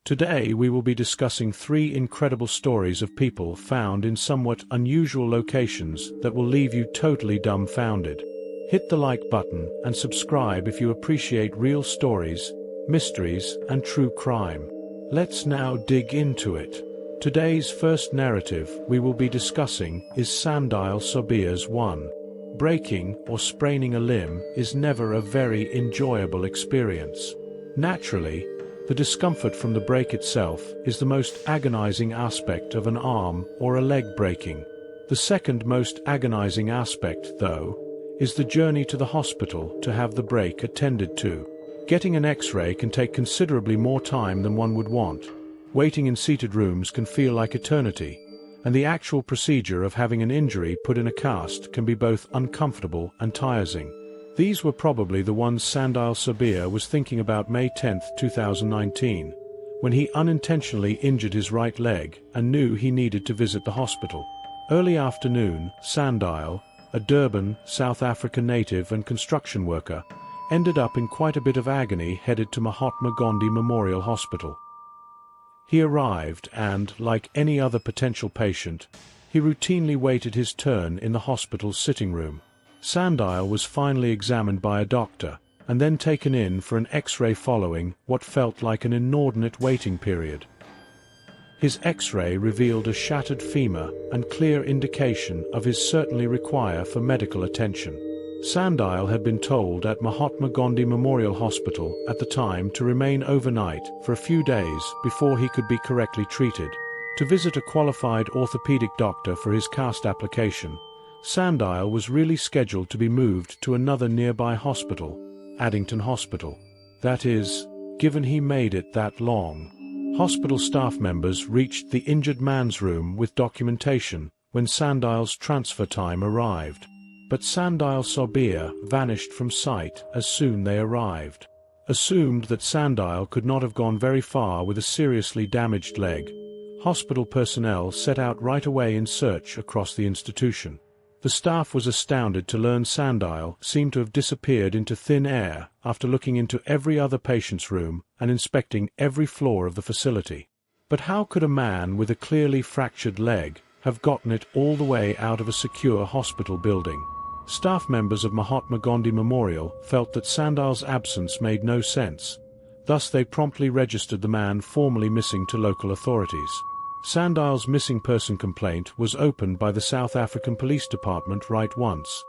Today we will be discussing 3 incredible stories of people found in somewhat unusual locations that will leave you totally dumbfounded. Hit the like button and subscribe if you appreciate real stories, mysteries, and true crime. Let's now dig into it. Today's first narrative we will be discussing is Sandile Sobia's one. Breaking or spraining a limb is never a very enjoyable experience. Naturally, the discomfort from the break itself is the most agonizing aspect of an arm or a leg breaking. The second most agonizing aspect, though, is the journey to the hospital to have the break attended to. Getting an X-ray can take considerably more time than one would want. Waiting in seated rooms can feel like eternity, and the actual procedure of having an injury put in a cast can be both uncomfortable and tiresome. These were probably the ones Sandile Sobia was thinking about May 10, 2019, when he unintentionally injured his right leg and knew he needed to visit the hospital. Early afternoon, Sandile, a Durban, South African native and construction worker, ended up in quite a bit of agony headed to Mahatma Gandhi Memorial Hospital. He arrived and, like any other potential patient, he routinely waited his turn in the hospital's sitting room. Sandile was finally examined by a doctor, and then taken in for an X-ray following what felt like an inordinate waiting period. His X-ray revealed a shattered femur and clear indication of his certainly require for medical attention. Sandile had been told at Mahatma Gandhi Memorial Hospital at the time to remain overnight for a few days before he could be correctly treated. To visit a qualified orthopedic doctor for his cast application, Sandile was really scheduled to be moved to another nearby hospital, Addington Hospital. That is, given he made it that long. Hospital staff members reached the injured man's room with documentation when Sandile's transfer time arrived. But Sandile Sobia vanished from sight as soon they arrived. Assumed that Sandile could not have gone very far with a seriously damaged leg, hospital personnel set out right away in search across the institution. The staff was astounded to learn Sandile seemed to have disappeared into thin air after looking into every other patient's room and inspecting every floor of the facility. But how could a man with a clearly fractured leg have gotten it all the way out of a secure hospital building? Staff members of Mahatma Gandhi Memorial felt that Sandile's absence made no sense. Thus they promptly registered the man formerly missing to local authorities. Sandile's missing person complaint was opened by the South African Police Department right once,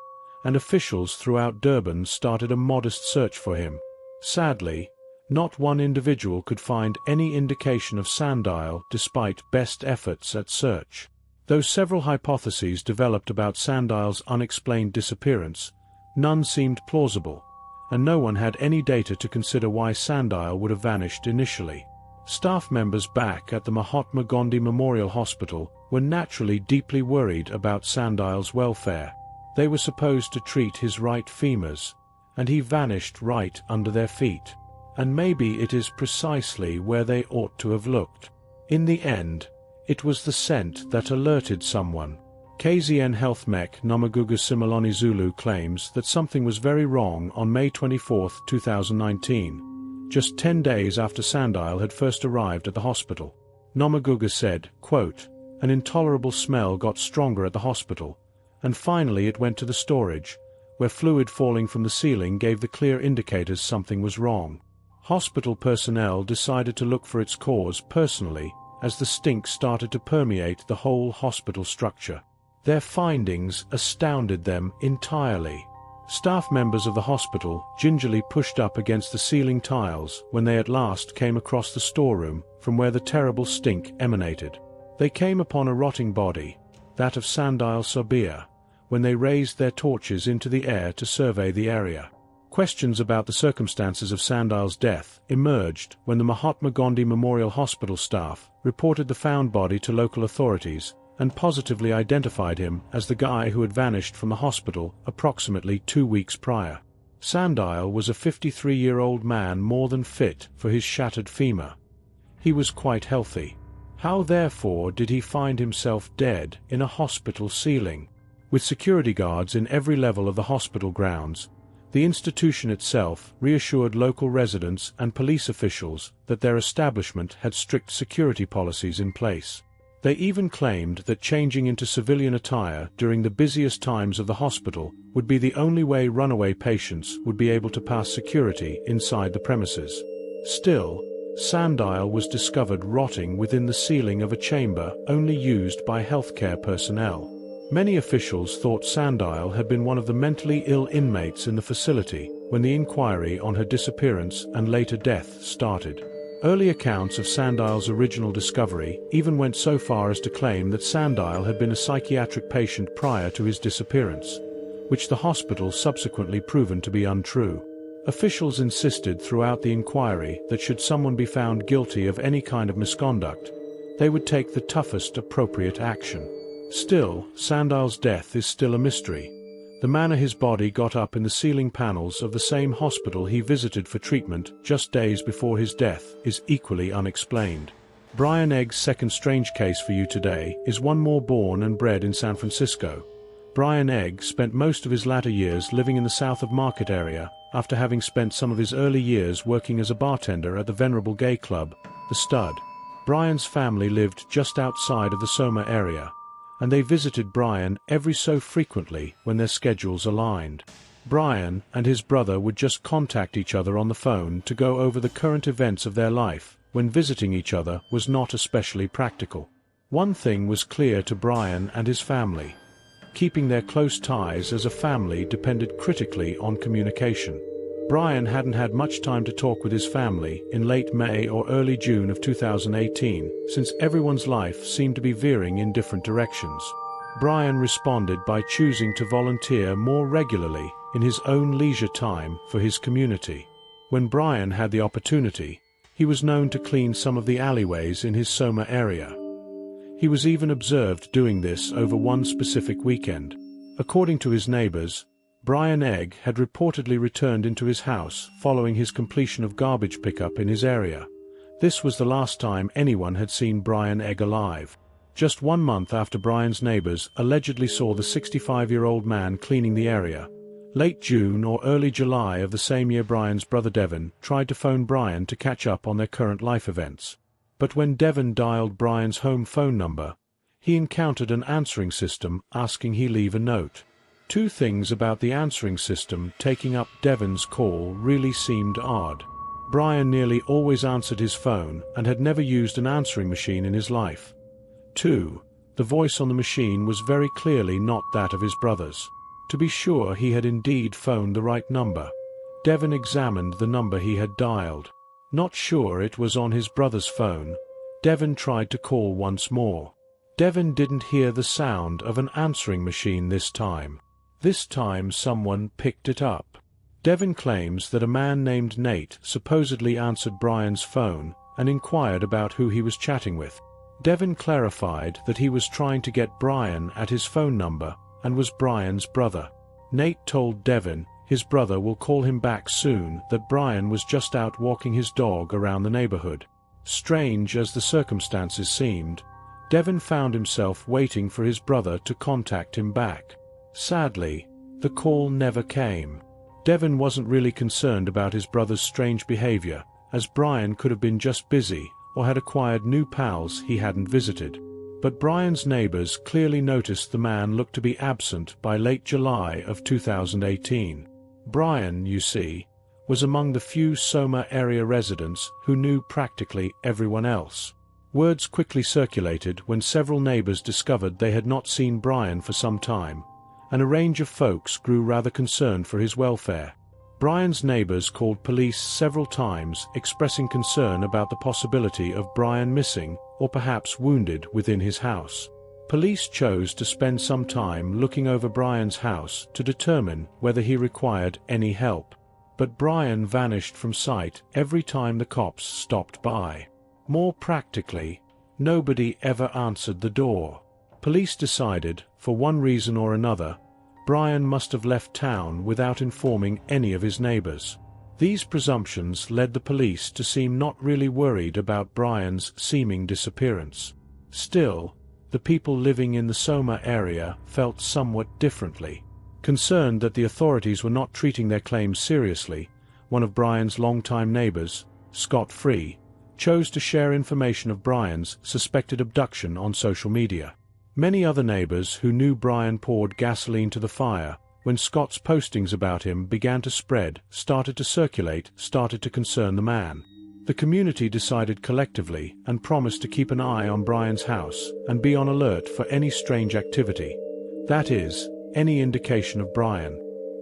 and officials throughout Durban started a modest search for him. Sadly, not one individual could find any indication of Sandile despite best efforts at search. Though several hypotheses developed about Sandile's unexplained disappearance, none seemed plausible, and no one had any data to consider why Sandile would have vanished initially. Staff members back at the Mahatma Gandhi Memorial Hospital were naturally deeply worried about Sandile's welfare. They were supposed to treat his right femurs, and he vanished right under their feet. And maybe it is precisely where they ought to have looked. In the end, it was the scent that alerted someone. KZN Health Mech Namaguga Similani Zulu claims that something was very wrong on May 24, 2019, just 10 days after Sandile had first arrived at the hospital. Namaguga said, quote, "An intolerable smell got stronger at the hospital, and finally it went to the storage, where fluid falling from the ceiling gave the clear indicators something was wrong. Hospital personnel decided to look for its cause personally, as the stink started to permeate the whole hospital structure. Their findings astounded them entirely. Staff members of the hospital gingerly pushed up against the ceiling tiles when they at last came across the storeroom from where the terrible stink emanated. They came upon a rotting body, that of Sandile Sobia, when they raised their torches into the air to survey the area. Questions about the circumstances of Sandile's death emerged when the Mahatma Gandhi Memorial Hospital staff reported the found body to local authorities and positively identified him as the guy who had vanished from the hospital approximately 2 weeks prior. Sandile was a 53-year-old man more than fit for his shattered femur. He was quite healthy. How therefore did he find himself dead in a hospital ceiling? With security guards in every level of the hospital grounds, The institution itself reassured local residents and police officials that their establishment had strict security policies in place. They even claimed that changing into civilian attire during the busiest times of the hospital would be the only way runaway patients would be able to pass security inside the premises. Still, Sandile was discovered rotting within the ceiling of a chamber only used by healthcare personnel. Many officials thought Sandile had been one of the mentally ill inmates in the facility when the inquiry on her disappearance and later death started. Early accounts of Sandile's original discovery even went so far as to claim that Sandile had been a psychiatric patient prior to his disappearance, which the hospital subsequently proven to be untrue. Officials insisted throughout the inquiry that should someone be found guilty of any kind of misconduct, they would take the toughest appropriate action. Still, Sandile's death is still a mystery. The manner his body got up in the ceiling panels of the same hospital he visited for treatment just days before his death is equally unexplained. Brian Egg's second strange case for you today is one more born and bred in San Francisco. Brian Egg spent most of his latter years living in the South of Market area after having spent some of his early years working as a bartender at the venerable gay club, The Stud. Brian's family lived just outside of the Soma area, and they visited Brian every so frequently when their schedules aligned. Brian and his brother would just contact each other on the phone to go over the current events of their life when visiting each other was not especially practical. One thing was clear to Brian and his family. Keeping their close ties as a family depended critically on communication. Brian hadn't had much time to talk with his family in late May or early June of 2018, since everyone's life seemed to be veering in different directions. Brian responded by choosing to volunteer more regularly in his own leisure time for his community. When Brian had the opportunity, he was known to clean some of the alleyways in his Soma area. He was even observed doing this over one specific weekend. According to his neighbors, Brian Egg had reportedly returned into his house following his completion of garbage pickup in his area. This was the last time anyone had seen Brian Egg alive. Just 1 month after Brian's neighbors allegedly saw the 65-year-old man cleaning the area, late June or early July of the same year, Brian's brother Devin tried to phone Brian to catch up on their current life events. But when Devin dialed Brian's home phone number, he encountered an answering system asking he leave a note. Two things about the answering system taking up Devin's call really seemed odd. Brian nearly always answered his phone and had never used an answering machine in his life. 2. The voice on the machine was very clearly not that of his brother's. To be sure he had indeed phoned the right number, Devin examined the number he had dialed. Not sure it was on his brother's phone, Devin tried to call once more. Devin didn't hear the sound of an answering machine this time. This time someone picked it up. Devin claims that a man named Nate supposedly answered Brian's phone and inquired about who he was chatting with. Devin clarified that he was trying to get Brian at his phone number and was Brian's brother. Nate told Devin his brother will call him back soon, that Brian was just out walking his dog around the neighborhood. Strange as the circumstances seemed, Devin found himself waiting for his brother to contact him back. Sadly, the call never came. Devin wasn't really concerned about his brother's strange behavior, as Brian could have been just busy or had acquired new pals he hadn't visited. But Brian's neighbors clearly noticed the man looked to be absent by late July of 2018. Brian, you see, was among the few Soma area residents who knew practically everyone else. Words quickly circulated when several neighbors discovered they had not seen Brian for some time, and a range of folks grew rather concerned for his welfare. Brian's neighbors called police several times expressing concern about the possibility of Brian missing or perhaps wounded within his house. Police chose to spend some time looking over Brian's house to determine whether he required any help. But Brian vanished from sight every time the cops stopped by. More practically, nobody ever answered the door. Police decided, for one reason or another, Brian must have left town without informing any of his neighbors. These presumptions led the police to seem not really worried about Brian's seeming disappearance. Still, the people living in the Soma area felt somewhat differently. Concerned that the authorities were not treating their claims seriously, one of Brian's longtime neighbors, Scott Free, chose to share information of Brian's suspected abduction on social media. Many other neighbors who knew Brian poured gasoline to the fire when Scott's postings about him began to spread, started to circulate, started to concern the man. The community decided collectively and promised to keep an eye on Brian's house and be on alert for any strange activity. That is, any indication of Brian.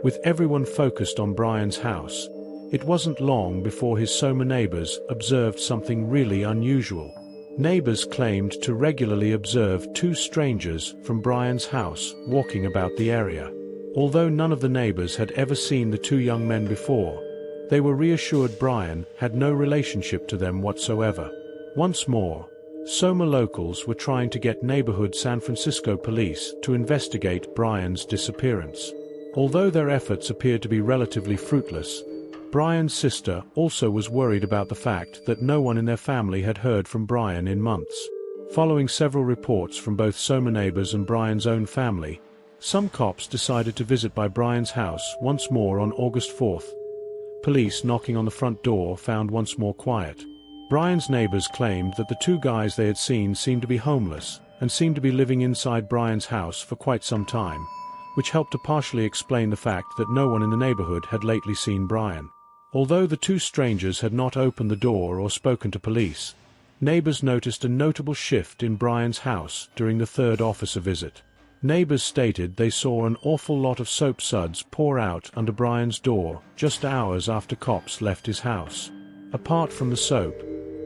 With everyone focused on Brian's house, it wasn't long before his Soma neighbors observed something really unusual. Neighbors claimed to regularly observe two strangers from Brian's house walking about the area. Although none of the neighbors had ever seen the two young men before, they were reassured Brian had no relationship to them whatsoever. Once more, Soma locals were trying to get neighborhood San Francisco police to investigate Brian's disappearance. Although their efforts appeared to be relatively fruitless, Brian's sister also was worried about the fact that no one in their family had heard from Brian in months. Following several reports from both Soma neighbors and Brian's own family, some cops decided to visit by Brian's house once more on August 4th. Police knocking on the front door found once more quiet. Brian's neighbors claimed that the two guys they had seen seemed to be homeless and seemed to be living inside Brian's house for quite some time, which helped to partially explain the fact that no one in the neighborhood had lately seen Brian. Although the two strangers had not opened the door or spoken to police, neighbors noticed a notable shift in Brian's house during the third officer visit. Neighbors stated they saw an awful lot of soap suds pour out under Brian's door just hours after cops left his house. Apart from the soap,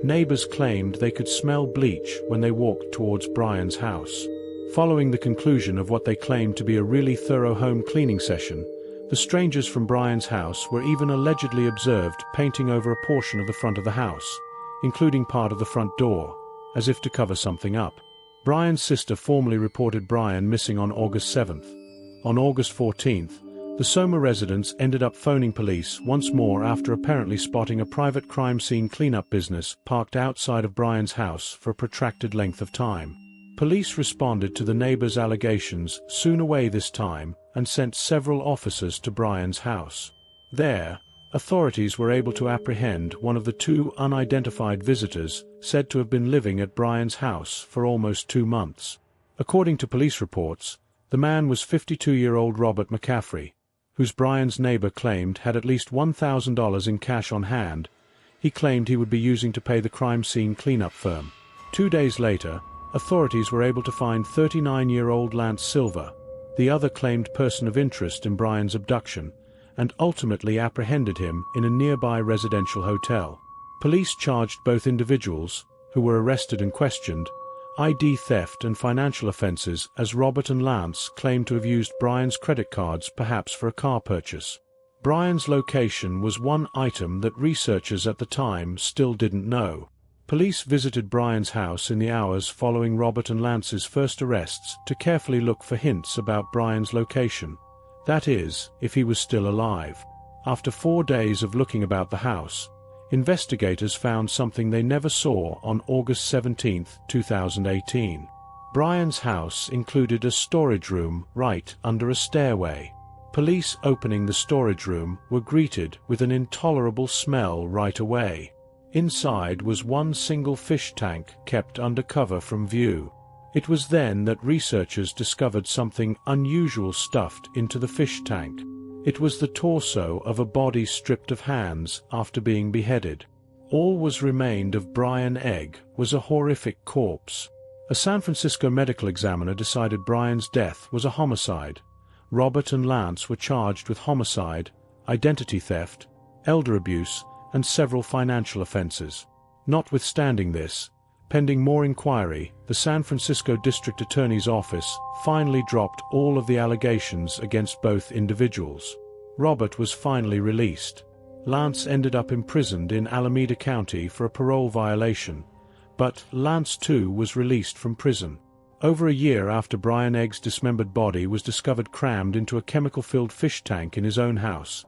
neighbors claimed they could smell bleach when they walked towards Brian's house. Following the conclusion of what they claimed to be a really thorough home cleaning session, the strangers from Brian's house were even allegedly observed painting over a portion of the front of the house, including part of the front door, as if to cover something up. Brian's sister formally reported Brian missing on August 7th. On August 14th, the Soma residents ended up phoning police once more after apparently spotting a private crime scene cleanup business parked outside of Brian's house for a protracted length of time. Police responded to the neighbors' allegations soon away this time and sent several officers to Brian's house. There, authorities were able to apprehend one of the two unidentified visitors said to have been living at Brian's house for almost 2 months. According to police reports, the man was 52-year-old Robert McCaffrey, whose Brian's neighbor claimed had at least $1,000 in cash on hand. He claimed he would be using to pay the crime scene cleanup firm. 2 days later, authorities were able to find 39-year-old Lance Silver, the other claimed person of interest in Brian's abduction, and ultimately apprehended him in a nearby residential hotel. Police charged both individuals, who were arrested and questioned, ID theft and financial offenses, as Robert and Lance claimed to have used Brian's credit cards perhaps for a car purchase. Brian's location was one item that researchers at the time still didn't know. Police visited Brian's house in the hours following Robert and Lance's first arrests to carefully look for hints about Brian's location. That is, if he was still alive. After 4 days of looking about the house, investigators found something they never saw on August 17, 2018. Brian's house included a storage room right under a stairway. Police opening the storage room were greeted with an intolerable smell right away. Inside was one single fish tank kept under cover from view. It was then that researchers discovered something unusual stuffed into the fish tank. It was the torso of a body stripped of hands after being beheaded. All was remained of Brian Egg was a horrific corpse. A San Francisco medical examiner decided Brian's death was a homicide. Robert and Lance were charged with homicide, identity theft, elder abuse, and several financial offenses. Notwithstanding this, pending more inquiry, the San Francisco District Attorney's Office finally dropped all of the allegations against both individuals. Robert was finally released. Lance ended up imprisoned in Alameda County for a parole violation, but Lance too was released from prison. Over a year after Brian Egg's dismembered body was discovered crammed into a chemical-filled fish tank in his own house,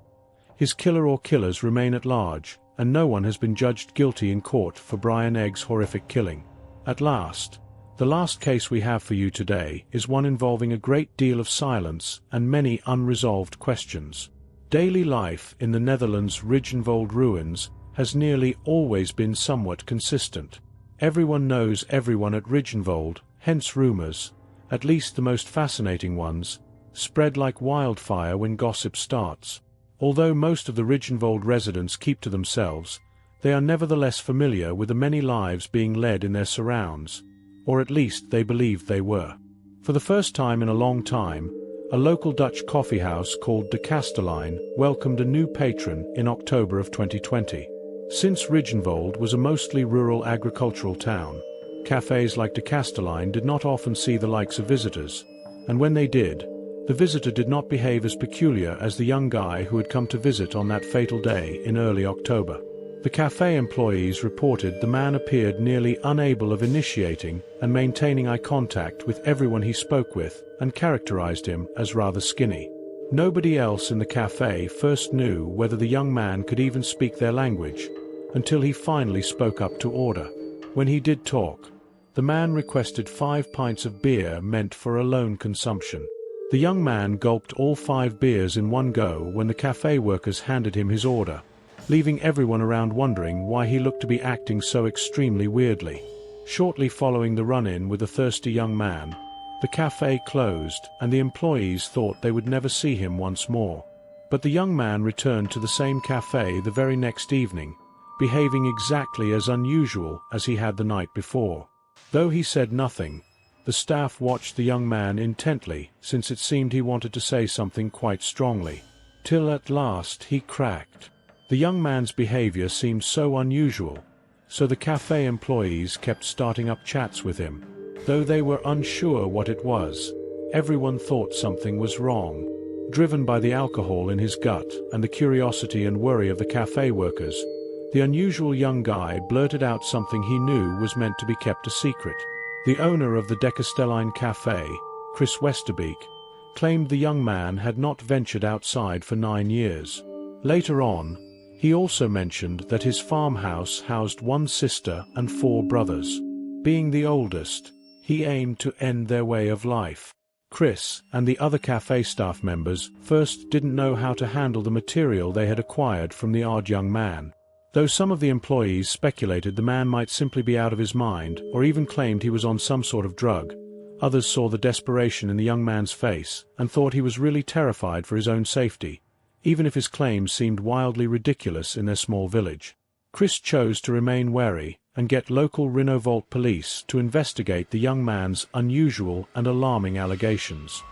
his killer or killers remain at large, and no one has been judged guilty in court for Brian Egg's horrific killing. At last, The last case we have for you today is one involving a great deal of silence and many unresolved questions. Daily life in the Netherlands' Rijnvold ruins has nearly always been somewhat consistent. Everyone knows everyone at Rijnvold, hence rumors, at least the most fascinating ones, spread like wildfire when gossip starts. Although most of the Rijnvold residents keep to themselves, they are nevertheless familiar with the many lives being led in their surrounds, or at least they believed they were. For the first time in a long time, a local Dutch coffee house called De Kastelein welcomed a new patron in October of 2020. Since Rijnvold was a mostly rural agricultural town, cafes like De Kastelein did not often see the likes of visitors, and when they did, the visitor did not behave as peculiar as the young guy who had come to visit on that fatal day in early October. The cafe employees reported the man appeared nearly unable of initiating and maintaining eye contact with everyone he spoke with, and characterized him as rather skinny. Nobody else in the cafe first knew whether the young man could even speak their language, until he finally spoke up to order. When he did talk, the man requested 5 pints of beer meant for alone consumption. The young man gulped all 5 beers in one go when the cafe workers handed him his order, leaving everyone around wondering why he looked to be acting so extremely weirdly. Shortly following the run-in with the thirsty young man, the cafe closed and the employees thought they would never see him once more. But the young man returned to the same cafe the very next evening, behaving exactly as unusual as he had the night before. Though he said nothing, the staff watched the young man intently, since it seemed he wanted to say something quite strongly. Till at last he cracked. The young man's behavior seemed so unusual, so the cafe employees kept starting up chats with him. Though they were unsure what it was, everyone thought something was wrong. Driven by the alcohol in his gut and the curiosity and worry of the cafe workers, the unusual young guy blurted out something he knew was meant to be kept a secret. The owner of the De Kastelein cafe, Chris Westerbeek, claimed the young man had not ventured outside for 9 years. Later on, he also mentioned that his farmhouse housed 1 sister and 4 brothers. Being the oldest, he aimed to end their way of life. Chris and the other cafe staff members first didn't know how to handle the material they had acquired from the odd young man. Though some of the employees speculated the man might simply be out of his mind or even claimed he was on some sort of drug, others saw the desperation in the young man's face and thought he was really terrified for his own safety, even if his claims seemed wildly ridiculous in their small village. Chris chose to remain wary and get local Rijnvold police to investigate the young man's unusual and alarming allegations.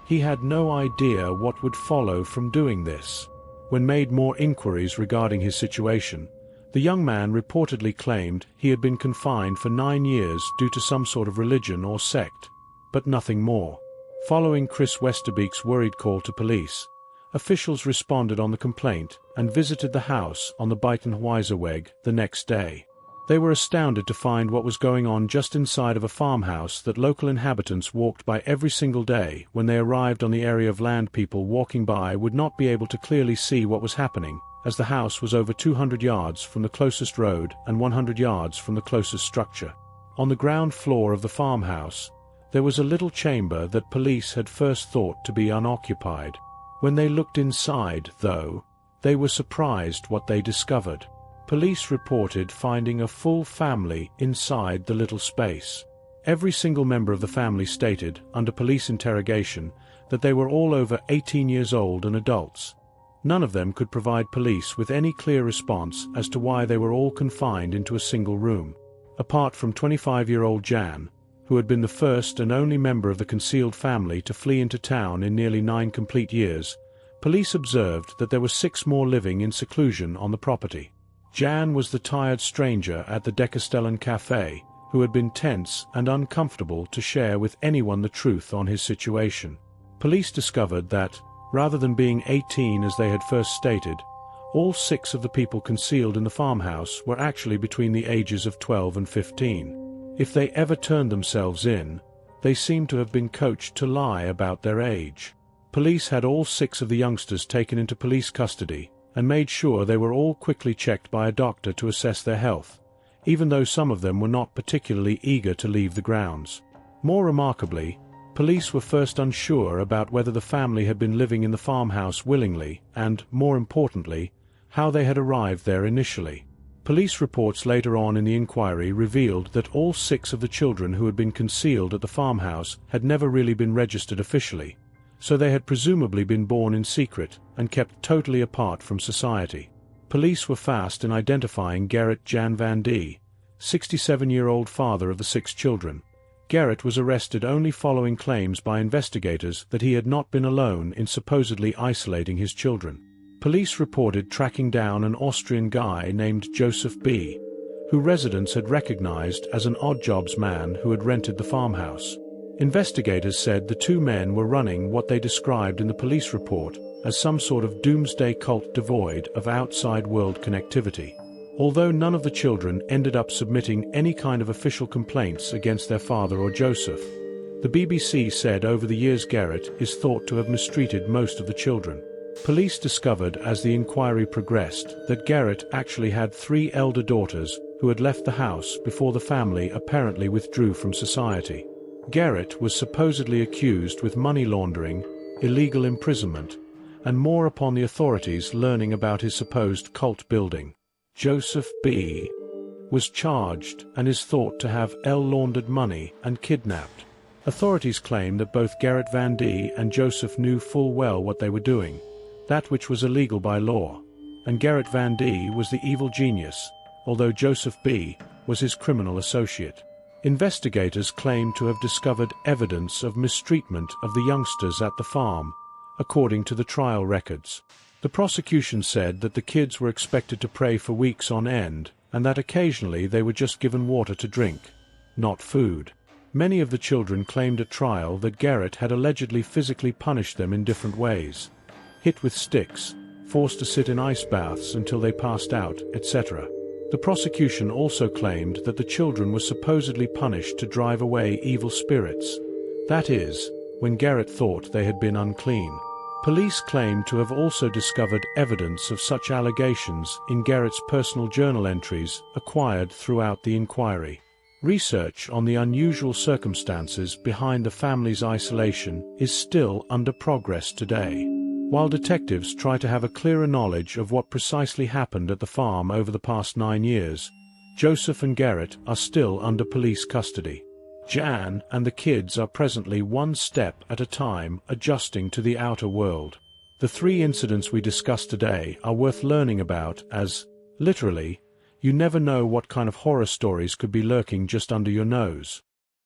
He had no idea what would follow from doing this. When made more inquiries regarding his situation, the young man reportedly claimed he had been confined for 9 years due to some sort of religion or sect, but nothing more. Following Chris Westerbeek's worried call to police, officials responded on the complaint and visited the house on the Buitenhuizenweg the next day. They were astounded to find what was going on just inside of a farmhouse that local inhabitants walked by every single day. When they arrived on the area of land, people walking by would not be able to clearly see what was happening, as the house was over 200 yards from the closest road and 100 yards from the closest structure. On the ground floor of the farmhouse, there was a little chamber that police had first thought to be unoccupied. When they looked inside, though, they were surprised what they discovered. Police reported finding a full family inside the little space. Every single member of the family stated, under police interrogation, that they were all over 18 years old and adults. None of them could provide police with any clear response as to why they were all confined into a single room. Apart from 25-year-old Jan, who had been the first and only member of the concealed family to flee into town in nearly 9 complete years, police observed that there were 6 more living in seclusion on the property. Jan was the tired stranger at the De Kastelein cafe, who had been tense and uncomfortable to share with anyone the truth on his situation. Police discovered that, rather than being 18 as they had first stated, all 6 of the people concealed in the farmhouse were actually between the ages of 12 and 15. If they ever turned themselves in, they seemed to have been coached to lie about their age. Police had all 6 of the youngsters taken into police custody, and made sure they were all quickly checked by a doctor to assess their health, even though some of them were not particularly eager to leave the grounds. More remarkably, police were first unsure about whether the family had been living in the farmhouse willingly and, more importantly, how they had arrived there initially. Police reports later on in the inquiry revealed that all 6 of the children who had been concealed at the farmhouse had never really been registered officially, so they had presumably been born in secret and kept totally apart from society. Police were fast in identifying Gerrit Jan van D, 67-year-old father of the 6 children. Gerrit was arrested only following claims by investigators that he had not been alone in supposedly isolating his children. Police reported tracking down an Austrian guy named Joseph B., who residents had recognized as an odd jobs man who had rented the farmhouse. Investigators said the 2 men were running what they described in the police report as some sort of doomsday cult devoid of outside world connectivity. Although none of the children ended up submitting any kind of official complaints against their father or Joseph, the BBC said over the years Gerrit is thought to have mistreated most of the children. Police discovered as the inquiry progressed that Gerrit actually had 3 elder daughters who had left the house before the family apparently withdrew from society. Gerrit was supposedly accused with money laundering, illegal imprisonment, and more upon the authorities learning about his supposed cult building. Joseph B. was charged and is thought to have laundered money and kidnapped. Authorities claim that both Gerrit van D and Joseph knew full well what they were doing, that which was illegal by law, and Gerrit van D was the evil genius, although Joseph B was his criminal associate. Investigators claim to have discovered evidence of mistreatment of the youngsters at the farm, according to the trial records. The prosecution said that the kids were expected to pray for weeks on end, and that occasionally they were just given water to drink, not food. Many of the children claimed at trial that Gerrit had allegedly physically punished them in different ways. Hit with sticks, forced to sit in ice baths until they passed out, etc. The prosecution also claimed that the children were supposedly punished to drive away evil spirits, that is, when Gerrit thought they had been unclean. Police claim to have also discovered evidence of such allegations in Gerrit's personal journal entries acquired throughout the inquiry. Research on the unusual circumstances behind the family's isolation is still under progress today. While detectives try to have a clearer knowledge of what precisely happened at the farm over the past 9 years, Joseph and Gerrit are still under police custody. Jan and the kids are presently one step at a time adjusting to the outer world. The 3 incidents we discussed today are worth learning about as, literally, you never know what kind of horror stories could be lurking just under your nose.